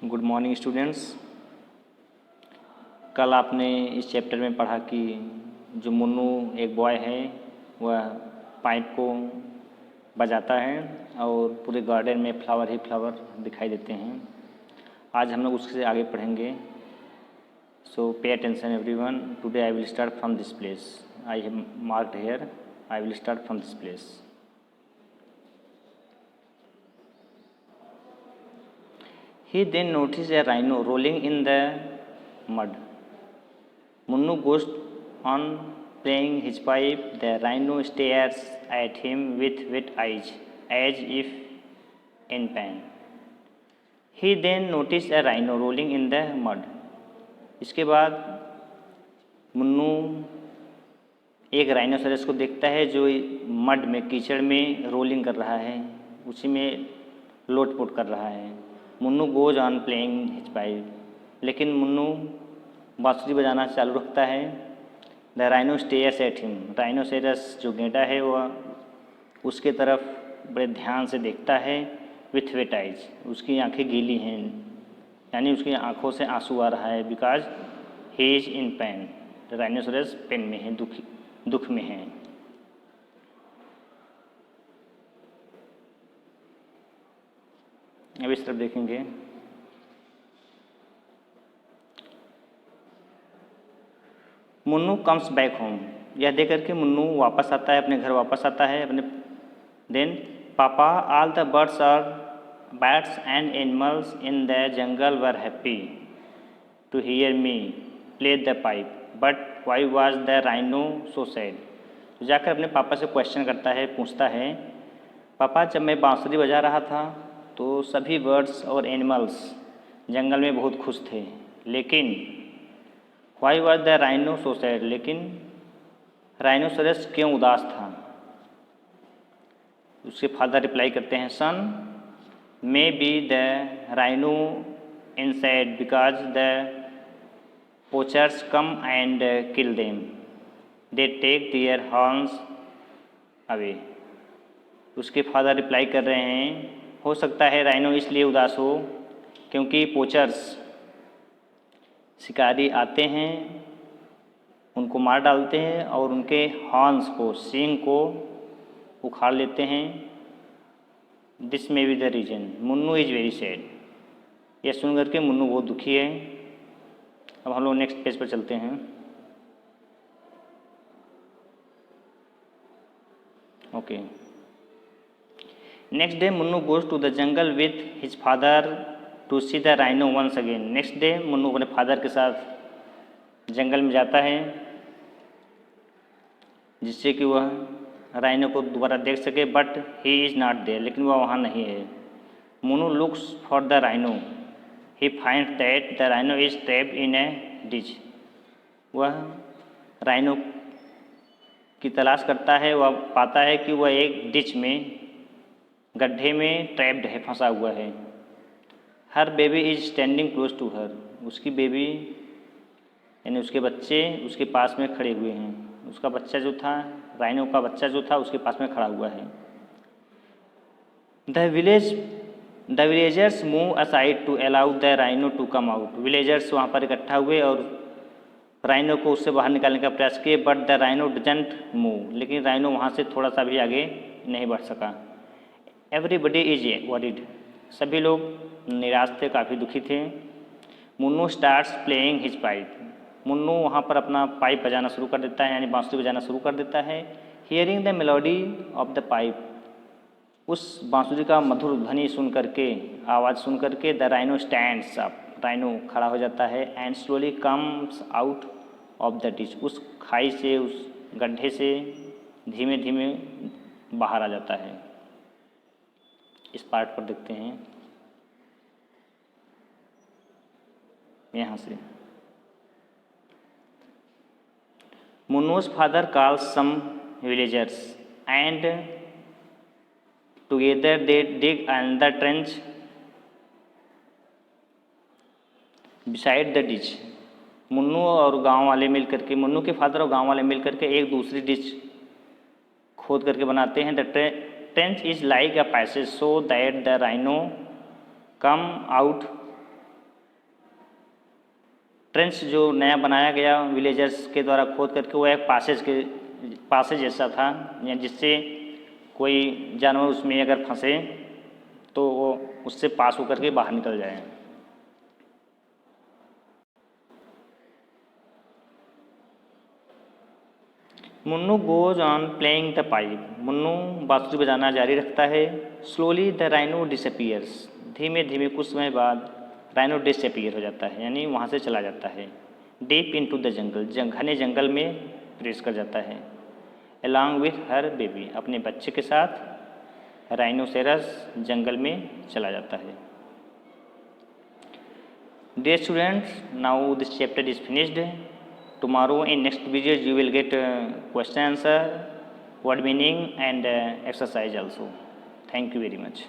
Good morning students. कल आपने इस चैप्टर में पढ़ा कि जो मुन्नू एक बॉय है वह पाइप को बजाता है और पूरे गार्डन में फ्लावर ही फ्लावर दिखाई देते हैं। आज हम लोग उससे आगे पढ़ेंगे। So pay attention everyone, today I will start from this place. I have marked here, I will start from this place. He then noticed a rhino rolling in the mud. Munnu goes on playing his pipe. The rhino stares at him with wet eyes, as if in pain. He then noticed a rhino rolling in the mud. इसके बाद मुन्नू एक rhinoceros को देखता है जो mud में, कीचड़ में रोलिंग कर रहा है, उसी में लोटपोट कर रहा है। Munnu goes on playing his pipe, लेकिन मुन्नू बांसुरी बजाना चालू रखता है। The rhino stairs at him, rhinoceros जो गेंडा है वह उसके तरफ बड़े ध्यान से देखता है। विथ वेट आइज, उसकी आंखें गीली हैं, यानी उसकी आंखों से आंसू आ रहा है। Because he is in pain, rhinoceros pain में है, दुख में है। अब इस तरफ देखेंगे। मुन्नू कम्स बैक होम, यह देख करके मुन्नू वापस आता है, अपने घर वापस आता है अपने। Then papa all the birds and animals in the jungle were happy to hear me play the pipe, but why was the rhino so sad. तो जाकर अपने पापा से क्वेश्चन करता है, पूछता है, पापा जब मैं बांसुरी बजा रहा था तो सभी बर्ड्स और एनिमल्स जंगल में बहुत खुश थे, लेकिन why was the rhino so sad, लेकिन राइनोसरस क्यों उदास था। उसके फादर रिप्लाई करते हैं, son may be the rhino in sad because the poachers come and kill them, they take their horns away. उसके फादर रिप्लाई कर रहे हैं, हो सकता है राइनो इसलिए उदास हो क्योंकि पोचर्स, शिकारी आते हैं, उनको मार डालते हैं और उनके हॉर्न्स को, सींग को उखाड़ लेते हैं। This may be the reason Munnu is very sad. यह सुन करके मुन्नू बहुत दुखी है। अब हम लोग नेक्स्ट पेज पर चलते हैं। Okay. Next day Munnu goes to the jungle with his father to see the rhino once again. Next day Munnu अपने फादर के साथ जंगल में जाता है, जिससे कि वह राइनो को दोबारा देख सके, but he is not there, लेकिन वह वहाँ नहीं है। Munnu looks for the rhino, he find that the rhino is trapped in a ditch. वह राइनो की तलाश करता है, वह पाता है कि वह एक डिच में, गड्ढे में ट्रैप्ड है, फंसा हुआ है। हर baby is standing close to her, उसकी बेबी यानी उसके बच्चे उसके पास में खड़े हुए हैं। उसका बच्चा जो था, राइनो का बच्चा जो था, उसके पास में खड़ा हुआ है। The villagers move aside to allow the rhino to come out. Villagers वहाँ पर इकट्ठा हुए और राइनो को उससे बाहर निकालने का प्रयास किए, but the rhino doesn't move, लेकिन राइनो वहाँ से थोड़ा सा भी आगे नहीं बढ़ सका। एवरीबडी इज वरीड, सभी लोग निराश थे, काफ़ी दुखी थे। Munnu starts playing his pipe, Munnu वहाँ पर अपना पाइप बजाना शुरू कर देता है, यानी बांसुरी बजाना शुरू कर देता है। Hearing the melody of the pipe, उस बांसुरी का मधुर ध्वनि सुन करके, आवाज़ सुन करके, the rhino stands up, rhino खड़ा हो जाता है। And slowly comes out of the ditch, उस खाई से, उस गड्ढे से धीमे धीमे बाहर आ जाता है। इस पार्ट पर देखते हैं यहाँ से। मुन्नू's father calls some villagers and together they dig another trench beside the ditch. Munnu और गांव वाले मिल करके, मुन्नू के फादर और गांव वाले मिल करके एक दूसरी डिच खोद करके बनाते हैं। The trench is like a passage so that the rhino come out trench जो नया बनाया गया विलेजर्स के द्वारा खोद करके, वो एक पासेज जैसा था, या जिससे कोई जानवर उसमें अगर फंसे तो वो उससे पास होकर के बाहर निकल जाए। Munnu goes on playing the pipe. Munnu बांसुरी बजाना जारी रखता है। Slowly the rhino disappears. धीमे धीमे कुछ समय बाद राइनो डिसअपियर हो जाता है, यानी वहाँ से चला जाता है। Deep into the jungle. घने जंगल में प्रवेश कर जाता है। Along with her baby. अपने बच्चे के साथ राइनोसेरस जंगल में चला जाता है। Dear students, now this chapter is finished. Tomorrow in next video you will get question answer, word meaning and exercise also. Thank you very much.